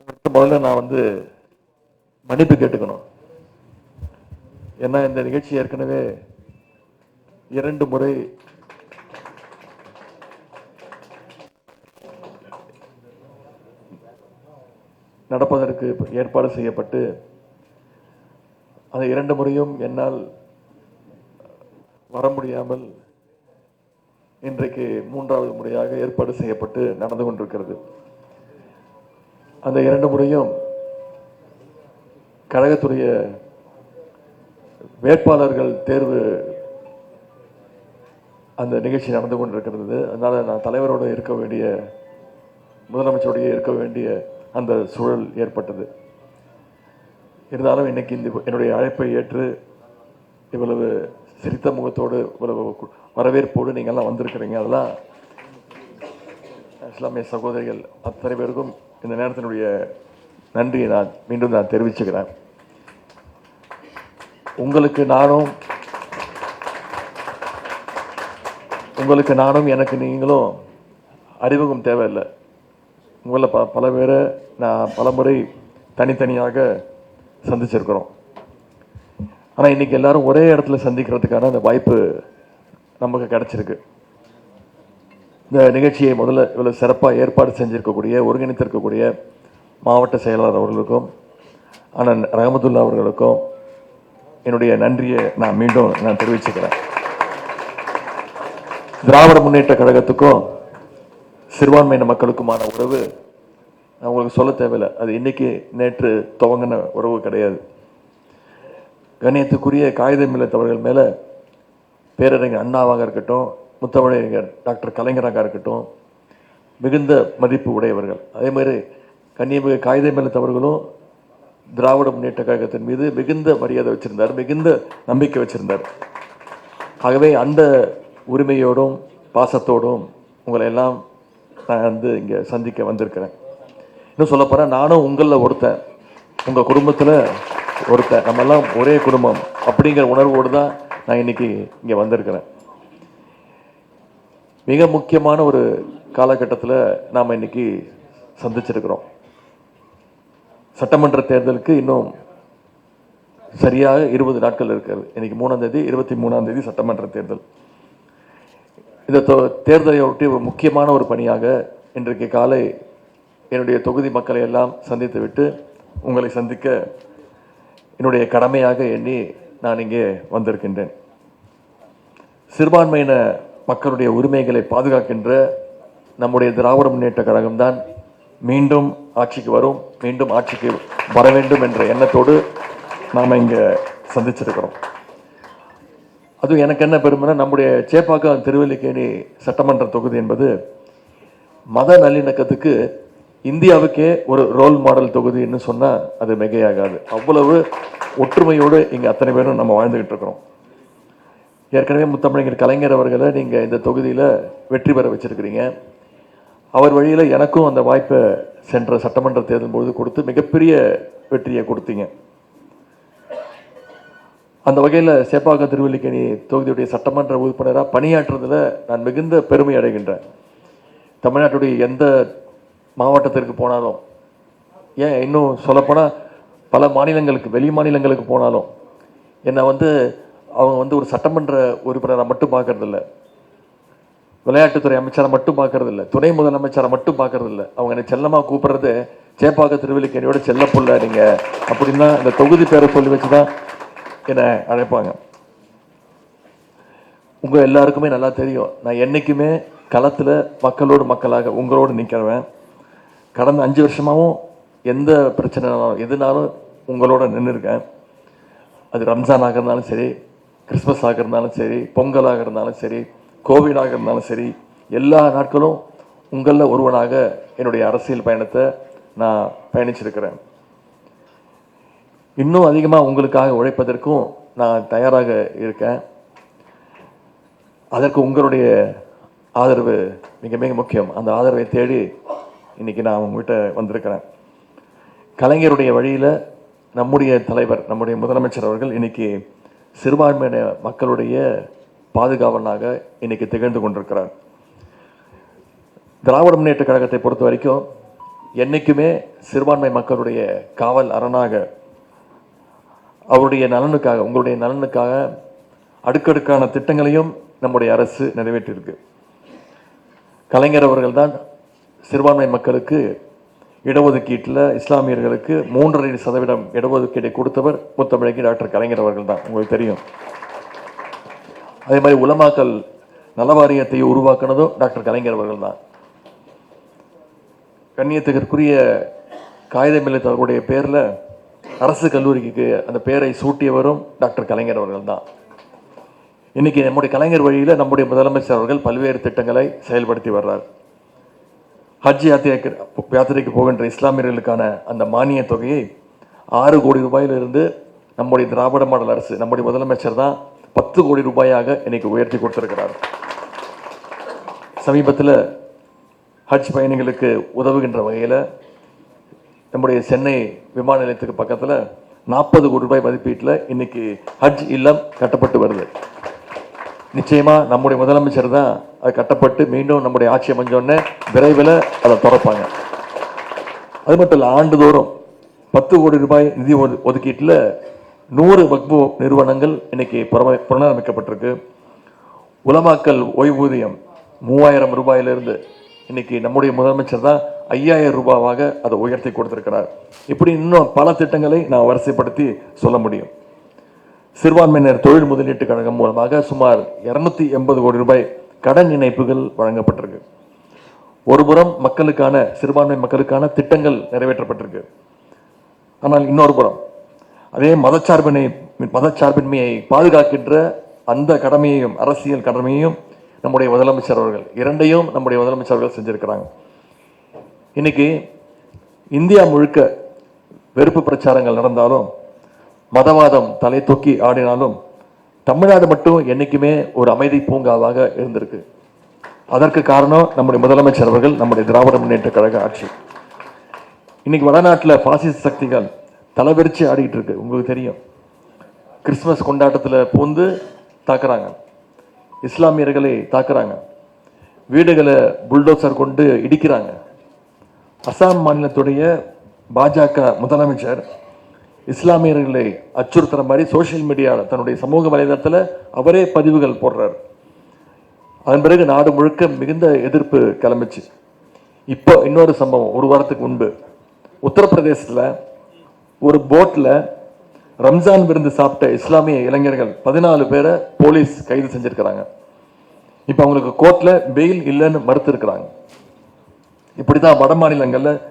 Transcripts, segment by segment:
முதல்ல நான் மன்னிப்பு கேட்டுக்கணும். ஏன்னா இந்த நிகழ்ச்சி ஏற்கனவே 2 முறை நடப்பதற்கு ஏற்பாடு செய்யப்பட்டு அந்த 2 முறையும் என்னால் வர முடியாமல் இன்றைக்கு 3வது முறையாக ஏற்பாடு செய்யப்பட்டு நடந்து கொண்டிருக்கிறது. அந்த 2 முறையும் கழகத்துடைய வேட்பாளர்கள் தேர்வு அந்த நிகழ்ச்சி நடந்து கொண்டிருக்கிறது. அதனால நான் தலைவரோடு இருக்க வேண்டிய, முதலமைச்சரோடைய இருக்க வேண்டிய அந்த சூழல் ஏற்பட்டது. இருந்தாலும் இன்னைக்கு என்னுடைய அழைப்பை ஏற்று இவ்வளவு சிரித்த முகத்தோடு இவ்வளவு வரவேற்போடு நீங்கள்லாம் வந்திருக்கிறீங்க. அதெல்லாம் இஸ்லாமிய சகோதரிகள் அத்தனை பேருக்கும் இந்த நேரத்தினுடைய நன்றியை நான் மீண்டும் தெரிவிச்சுக்கிறேன். உங்களுக்கு நானும் எனக்கு நீங்களும் அறிமுகம் தேவையில்லை. உங்களை பல பேரை நான் பல முறை தனித்தனியாக சந்திச்சிருக்கிறோம். ஆனால் இன்னைக்கு எல்லாரும் ஒரே இடத்துல சந்திக்கிறதுக்கான அந்த வாய்ப்பு நமக்கு கிடைச்சிருக்கு. இந்த நிகழ்ச்சியை முதல்ல இவ்வளவு சிறப்பாக ஏற்பாடு செஞ்சிருக்கக்கூடிய, ஒருங்கிணைத்திருக்கக்கூடிய மாவட்ட செயலாளர் அவர்களுக்கும் அண்ணன் ரஹமத்துல்லா அவர்களுக்கும் என்னுடைய நன்றியை நான் மீண்டும் தெரிவிச்சுக்கிறேன். திராவிட முன்னேற்ற கழகத்துக்கும் சிறுபான்மையின மக்களுக்குமான உறவு நான் உங்களுக்கு சொல்ல தேவையில்லை. அது இன்னைக்கு நேற்று துவங்கின உறவு கிடையாது. கண்ணியத்துக்குரிய காகிதம் இல்லத்தவர்கள் மேல பேரறிஞர் அண்ணாவாக இருக்கட்டும், முத்தமிழறிஞர் டாக்டர் கலைஞராக இருக்கட்டும், மிகுந்த மதிப்பு உடையவர்கள். அதே மாதிரி கண்ணியமிகு காகிதம் இல்லத்தவர்களும் திராவிட முன்னேற்ற கழகத்தின் மீது மிகுந்த மரியாதை வச்சிருந்தார், மிகுந்த நம்பிக்கை வச்சிருந்தார். ஆகவே அந்த உரிமையோடும் பாசத்தோடும் உங்களை எல்லாம் நான் இங்கே சந்திக்க வந்திருக்கிறேன். இன்னும் சொல்லப்போனால் நானும் உங்களில் ஒருத்தன், உங்கள் குடும்பத்தில் ஒருத்தன், நம்ம எல்லாம் ஒரே குடும்பம் அப்படிங்கிற உணர்வோடு தான் நான் இன்னைக்கு இங்கே வந்திருக்கிறேன். மிக முக்கியமான ஒரு காலகட்டத்தில் நாம் இன்னைக்கு சந்திச்சிருக்கிறோம். சட்டமன்ற தேர்தலுக்கு இன்னும் சரியாக 20 நாட்கள் இருக்கிறது. இன்னைக்கு 3ஆம் தேதி, 23ஆம் தேதி சட்டமன்ற தேர்தல். இந்த தேர்தலை ஒட்டி ஒரு முக்கியமான ஒரு பணியாக இன்றைக்கு காலை என்னுடைய தொகுதி மக்களை எல்லாம் சந்தித்து விட்டு உங்களை சந்திக்க என்னுடைய கடமையாக எண்ணி நான் இங்கே வந்திருக்கின்றேன். சிறுபான்மையின மக்களுடைய உரிமைகளை பாதுகாக்கின்ற நம்முடைய திராவிட முன்னேற்ற கழகம்தான் மீண்டும் ஆட்சிக்கு வரும், மீண்டும் ஆட்சிக்கு வர வேண்டும் என்ற எண்ணத்தோடு நாம் இங்கே சந்திச்சிருக்கிறோம். அதுவும் எனக்கு என்ன பெருமைனா, நம்முடைய சேப்பாக்கம் திருவல்லிக்கேணி சட்டமன்ற தொகுதி என்பது மத நல்லிணக்கத்துக்கு இந்தியாவுக்கே ஒரு ரோல் மாடல் தொகுதின்னு சொன்னால் அது மிகையாகாது. அவ்வளவு ஒற்றுமையோடு இங்கே அத்தனை பேரும் நம்ம வாழ்ந்துகிட்டு இருக்கிறோம். ஏற்கனவே முத்தமிழர் கலைஞர் அவர்களை நீங்கள் இந்த தொகுதியில் வெற்றி பெற வச்சிருக்கிறீங்க. அவர் வழியில் எனக்கும் அந்த வாய்ப்பை சென்ற சட்டமன்ற தேர்தல் பொழுது கொடுத்து மிகப்பெரிய வெற்றியை கொடுத்தீங்க. அந்த வகையில் சேப்பாக்கம் திருவல்லிக்கேணி தொகுதியுடைய சட்டமன்ற உறுப்பினராக பணியாற்றுறதுல நான் மிகுந்த பெருமை அடைகின்றேன். தமிழ்நாட்டுடைய எந்த மாவட்டத்திற்கு போனாலும், ஏன் இன்னும் சொல்லப்போனால் பல மாநிலங்களுக்கு, வெளி மாநிலங்களுக்கு போனாலும் என்னை அவங்க ஒரு சட்டமன்ற உறுப்பினரை மட்டும் பார்க்கறதில்ல, விளையாட்டுத்துறை அமைச்சரை மட்டும் பார்க்கறதில்ல, துணை முதலமைச்சரை மட்டும் பார்க்கறதில்ல. அவங்க என்னை செல்லமாக கூப்பிடுறது சேப்பாக்க திருவல்லிக்கேணியோட செல்ல புள்ள நீங்க அப்படின்னா இந்த தொகுதி பேரை சொல்லி வச்சுதான் என்னை அழைப்பாங்க. உங்க எல்லாருக்குமே நல்லா தெரியும், நான் என்னைக்குமே களத்துல மக்களோடு மக்களாக உங்களோடு நிற்கிறவன். கடந்த 5 வருஷமாவும் எந்த பிரச்சனைனாலும் எதுனாலும் உங்களோட நின்று இருக்கேன். அது ரம்ஜானாக இருந்தாலும் சரி, கிறிஸ்மஸ் ஆக இருந்தாலும் சரி, பொங்கலாக இருந்தாலும் சரி, கோவிடாக இருந்தாலும் சரி, எல்லா நாட்களும் உங்களில் ஒருவனாக என்னுடைய அரசியல் பயணத்தை நான் பயணிச்சிருக்கிறேன். இன்னும் அதிகமாக உங்களுக்காக உழைப்பதற்கும் நான் தயாராக இருக்கேன். அதற்கு உங்களுடைய ஆதரவு மிக மிக முக்கியம். அந்த ஆதரவை தேடி இன்னைக்கு நான் உங்ககிட்ட வந்திருக்கிறேன். கலைஞருடைய வழியில் நம்முடைய தலைவர், நம்முடைய முதலமைச்சர் அவர்கள் இன்னைக்கு சிறுபான்மையின மக்களுடைய பாதுகாவலனாக இன்னைக்கு திகழ்ந்து கொண்டிருக்கிறார். திராவிட முன்னேற்ற கழகத்தை பொறுத்த வரைக்கும் என்றைக்குமே சிறுபான்மை மக்களுடைய காவல் அரணாக, அவருடைய நலனுக்காக, உங்களுடைய நலனுக்காக அடுக்கடுக்கான திட்டங்களையும் நம்முடைய அரசு நிறைவேற்றியிருக்கு. கலைஞர் அவர்கள் தான் சிறுபான்மை மக்களுக்கு இடஒதுக்கீட்டில் இஸ்லாமியர்களுக்கு 3.5% இடஒதுக்கீட்டை கொடுத்தவர் முத்தமிழகி டாக்டர் கலைஞர் அவர்கள் தான், உங்களுக்கு தெரியும். அதே மாதிரி உலமாக்கல் நலவாரியத்தை உருவாக்குனதும் டாக்டர் கலைஞர் அவர்கள் தான். கண்ணியத்துக்குரிய காகிதமில்லத் அவருடைய பேரில் அரசு கல்லூரிக்கு அந்த பேரை சூட்டியவரும் டாக்டர் கலைஞர் அவர்கள் தான். இன்னைக்கு நம்முடைய கலைஞர் வழியில் நம்முடைய முதலமைச்சர் அவர்கள் பல்வேறு திட்டங்களை செயல்படுத்தி வர்றார். ஹஜ் யாத்திரைக்கு போகின்ற இஸ்லாமியர்களுக்கான அந்த மானிய தொகையை 6 கோடி ரூபாயிலிருந்து நம்முடைய திராவிட மாடல் அரசு, நம்முடைய முதலமைச்சர் தான் 10 கோடி ரூபாயாக இன்னைக்கு உயர்த்தி கொடுத்திருக்கிறார். சமீபத்தில் ஹஜ் பயணிகளுக்கு உதவுகின்ற வகையில் நம்முடைய சென்னை விமான நிலையத்துக்கு பக்கத்தில் 40 கோடி ரூபாய் மதிப்பீட்டில் இன்னைக்கு ஹஜ் இல்லம் கட்டப்பட்டு வருது. நிச்சயமா நம்முடைய முதலமைச்சர் தான் அது கட்டப்பட்டு மீண்டும் நம்முடைய ஆட்சி அமைஞ்சோடனே விரைவில் அதை திறப்பாங்க. அது மட்டும் இல்லை, ஆண்டுதோறும் 10 கோடி ரூபாய் நிதி ஒதுக்கீட்டில் 100 வக்ஃபு நிறுவனங்கள் இன்னைக்கு புனரமைக்கப்பட்டிருக்கு. உலமாக்கல் ஓய்வூதியம் 3000 ரூபாயிலிருந்து இன்னைக்கு நம்முடைய முதலமைச்சர் தான் 5000 ரூபாவாக அதை உயர்த்தி கொடுத்திருக்கிறார். இப்படி இன்னும் பல திட்டங்களை நான் வரிசைப்படுத்தி சொல்ல முடியும். சிறுபான்மையினர் தொழில் முதலீட்டு கழகம் மூலமாக சுமார் 280 கோடி ரூபாய் கடன் இணைப்புகள் வழங்கப்பட்டிருக்கு. ஒருபுறம் மக்களுக்கான, சிறுபான்மை மக்களுக்கான திட்டங்கள் நிறைவேற்றப்பட்டிருக்கு. ஆனால் இன்னொரு புறம் அதே மதச்சார்பின்மையை பாதுகாக்கின்ற அந்த கடமையையும், அரசியல் கடமையையும் நம்முடைய முதலமைச்சர் அவர்கள், இரண்டையும் நம்முடைய முதலமைச்சர் அவர்கள் செஞ்சிருக்கிறாங்க. இன்னைக்கு இந்தியா முழுக்க வெறுப்பு பிரச்சாரங்கள் நடந்தாலும், மதவாதம் தலை தூக்கி ஆடினாலும், தமிழ்நாடு மட்டும் என்னைக்குமே ஒரு அமைதி பூங்காவாக இருந்திருக்கு. அதற்கு காரணம் நம்முடைய முதலமைச்சர் அவர்கள், நம்முடைய திராவிட முன்னேற்ற கழக ஆட்சி. இன்னைக்கு வடநாட்டில் பாசிச சக்திகள் தலைவிரிச்சு ஆடிக்கிட்டு இருக்கு, உங்களுக்கு தெரியும். கிறிஸ்துமஸ் கொண்டாட்டத்தில் பூந்து தாக்குறாங்க, இஸ்லாமியர்களை தாக்குறாங்க, வீடுகளை புல்டோசர் கொண்டு இடிக்கிறாங்க. அசாம் மாநிலத்துடைய பாஜக முதலமைச்சர் இஸ்லாமியர்களை அச்சுறுத்துற மாதிரி சோசியல் மீடியாவில், தன்னுடைய சமூக வலைதளத்தில் அவரே பதிவுகள் போடுறார். அதன் பிறகு நாடு முழுக்க மிகுந்த எதிர்ப்பு கிளம்பிச்சு. இப்போ இன்னொரு சம்பவம், ஒரு வாரத்துக்கு முன்பு உத்தரப்பிரதேசத்தில் ஒரு போட்டில் ரம்ஜான் விருந்து சாப்பிட்ட இஸ்லாமிய இளைஞர்கள் 14 பேரை போலீஸ் கைது செஞ்சிருக்கிறாங்க. இப்போ அவங்களுக்கு கோர்ட்டில் பெயில் இல்லைன்னு மறுத்து இருக்கிறாங்க. இப்படிதான் வட மாநிலங்களில்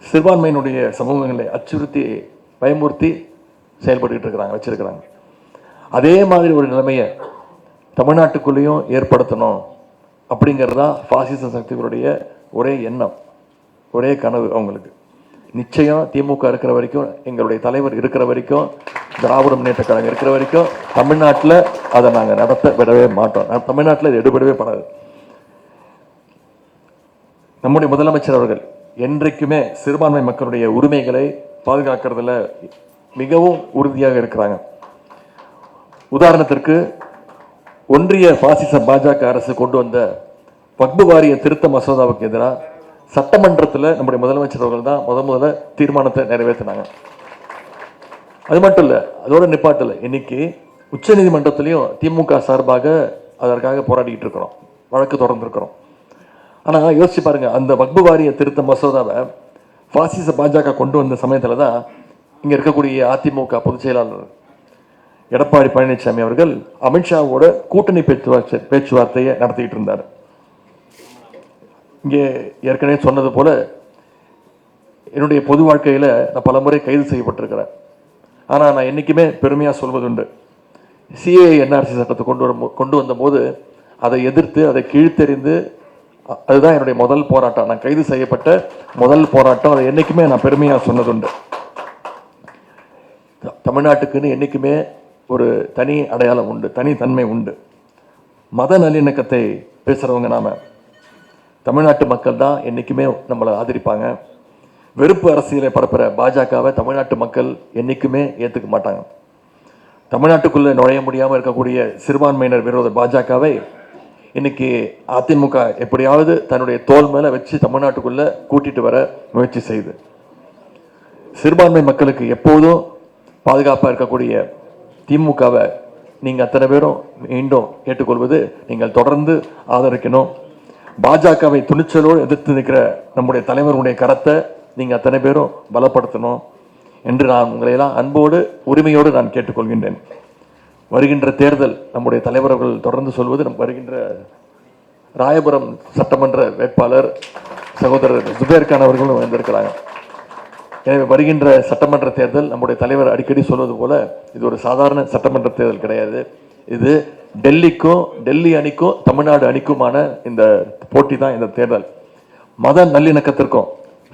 சிறுபான்மையினுடைய சமூகங்களை அச்சுறுத்தி, பயமுறுத்தி செயல்பட்டு இருக்கிறாங்க, வச்சிருக்கிறாங்க. அதே மாதிரி ஒரு நிலைமையை தமிழ்நாட்டுக்குள்ளேயும் ஏற்படுத்தணும் அப்படிங்கிறதா பாசிச சக்திகளுடைய ஒரே எண்ணம், ஒரே கனவு அவங்களுக்கு. நிச்சயம் திமுக இருக்கிற வரைக்கும், எங்களுடைய தலைவர் இருக்கிற வரைக்கும், திராவிட முன்னேற்ற கழகம் இருக்கிற வரைக்கும் தமிழ்நாட்டில் அதை நாங்கள் நடத்த விடவே மாட்டோம். தமிழ்நாட்டில் இது எடுபடவே படாது. நம்முடைய முதலமைச்சர் அவர்கள் என்றைக்குமே சிறுபான்மை மக்களுடைய உரிமைகளை பாதுகாக்கிறதுல மிகவும் உறுதியாக இருக்கிறாங்க. உதாரணத்திற்கு, ஒன்றிய பாசிச பாஜக அரசு கொண்டு வந்த வக்ஃபு வாரிய திருத்த மசோதாவுக்கு எதிராக சட்டமன்றத்தில் நம்முடைய முதலமைச்சர் அவர்கள் தான் முதல்ல தீர்மானத்தை நிறைவேற்றினாங்க. அது மட்டும் இல்லை, அதோட நிப்பாட்டில் இன்னைக்கு உச்ச நீதிமன்றத்திலையும் திமுக சார்பாக அதற்காக போராடிக்கிட்டு இருக்கிறோம், வழக்கு தொடர்ந்துருக்கிறோம். ஆனால் யோசிச்சு பாருங்க, அந்த வக்ஃபு வாரிய திருத்த மசோதாவை பாசிச பாஜக கொண்டு வந்த சமயத்தில் தான் இங்கே இருக்கக்கூடிய அதிமுக பொதுச் செயலாளர் எடப்பாடி பழனிசாமி அவர்கள் அமித்ஷாவோட கூட்டணி பேச்சுவார்த்தையை நடத்திக்கிட்டு இருந்தார். இங்கே ஏற்கனவே சொன்னது போல என்னுடைய பொது வாழ்க்கையில் நான் பல முறை கைது செய்யப்பட்டிருக்கிறேன். ஆனால் நான் என்றைக்குமே பெருமையாக சொல்வதுண்டு, சிஏஏ என்ஆர்சி சட்டத்தை கொண்டு வந்தபோது அதை எதிர்த்து, அதை கீழ்த்தெறிந்து, அதுதான் என்னுடைய முதல் போராட்டம். நான் கைது செய்யப்பட்ட முதல் போராட்டம். அதை என்றைக்குமே நான் பெருமையாக சொன்னதுண்டு. தமிழ்நாட்டுக்குன்னு என்றைக்குமே ஒரு தனி அடையாளம் உண்டு, தனித்தன்மை உண்டு. மத நல்லிணக்கத்தை பேசுகிறவங்க நாம, தமிழ்நாட்டு மக்கள் தான் என்றைக்குமே நம்மளை ஆதரிப்பாங்க. வெறுப்பு அரசியலை பரப்புகிற பாஜகவை தமிழ்நாட்டு மக்கள் என்றைக்குமே ஏற்றுக்க மாட்டாங்க. தமிழ்நாட்டுக்குள்ளே நுழைய முடியாமல் இருக்கக்கூடிய சிறுபான்மையினர் விரோத பாஜகவை இன்னைக்கு அதிமுக எப்படியாவது தன்னுடைய தோல் மேல வச்சு தமிழ்நாட்டுக்குள்ள கூட்டிட்டு வர முயற்சி செய்து சிறுபான்மை மக்களுக்கு எப்போதும் பாதுகாப்பாக இருக்கக்கூடிய திமுகவை நீங்கள் அத்தனை பேரும் மீண்டும் கேட்டுக்கொள்வது நீங்கள் தொடர்ந்து ஆதரிக்கணும். பாஜகவை துணிச்சலோடு எதிர்த்து நிற்கிற நம்முடைய தலைவருடைய கரத்தை நீங்கள் அத்தனை பேரும் பலப்படுத்தணும் என்று நான் உங்களையெல்லாம் அன்போடு உரிமையோடு நான் கேட்டுக்கொள்கின்றேன். வருகின்ற தேர்தல் நம்முடைய தலைவர்கள் தொடர்ந்து சொல்வது வருகின்ற ராயபுரம் சட்டமன்ற வேட்பாளர் சகோதரர் ஜுபேர் கான் அவர்களும் வந்திருக்கிறாங்க. எனவே வருகின்ற சட்டமன்ற தேர்தல் நம்முடைய தலைவர் அடிக்கடி சொல்வது போல இது ஒரு சாதாரண சட்டமன்ற தேர்தல் கிடையாது. இது டெல்லி அணிக்கும் தமிழ்நாடு அணிக்குமான இந்த போட்டி தான் இந்த தேர்தல். மத நல்லிணக்கத்திற்கும்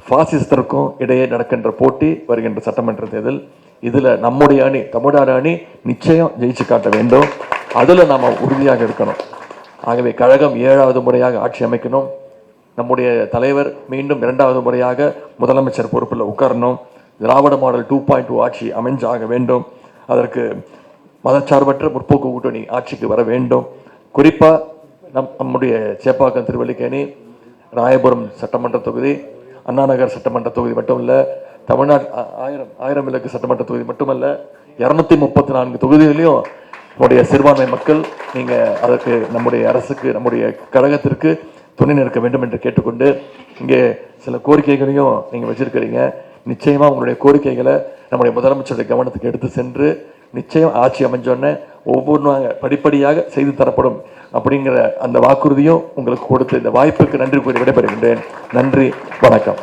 பாசிசத்திற்கும் இடையே நடக்கின்ற போட்டி வருகின்ற சட்டமன்ற தேர்தல். இதுல நம்முடைய அணி தமிழ்நாடு அணி நிச்சயம் ஜெயிச்சு காட்ட வேண்டும். அதுல நாம உறுதியாக இருக்கணும். ஆகவே கழகம் 7வது முறையாக ஆட்சி அமைக்கணும். நம்முடைய தலைவர் மீண்டும் 2வது முறையாக முதலமைச்சர் பொறுப்பில் உட்காரணும். திராவிட மாடல் 2.2 ஆட்சி அமைஞ்சாக வேண்டும். அதற்கு மதச்சார்பற்ற முற்போக்கு கூட்டணி ஆட்சிக்கு வர வேண்டும். குறிப்பாக நம்முடைய சேப்பாக்கம் திருவல்லிக்கேணி ராயபுரம் சட்டமன்ற தொகுதி அண்ணாநகர் சட்டமன்ற தொகுதி மட்டும் இல்லை, தமிழ்நாடு ஆயிரம் விளக்கு சட்டமன்ற தொகுதி மட்டுமல்ல 234 தொகுதிகளிலும் நம்முடைய சிறுபான்மை மக்கள் நீங்கள் அதற்கு நம்முடைய அரசுக்கு நம்முடைய கழகத்திற்கு துணை நிற்க வேண்டும் என்று கேட்டுக்கொண்டு இங்கே சில கோரிக்கைகளையும் நீங்கள் வச்சிருக்கிறீங்க. நிச்சயமாக உங்களுடைய கோரிக்கைகளை நம்முடைய முதலமைச்சருடைய கவனத்துக்கு எடுத்து சென்று நிச்சயம் ஆட்சி அமைஞ்சோன்னே ஒவ்வொன்றும் படிப்படியாக செய்து தரப்படும் அப்படிங்கிற அந்த வாக்குறுதியும் உங்களுக்கு கொடுத்து இந்த வாய்ப்புக்கு நன்றி கூறி விடைபெறுகின்றேன். நன்றி, வணக்கம்.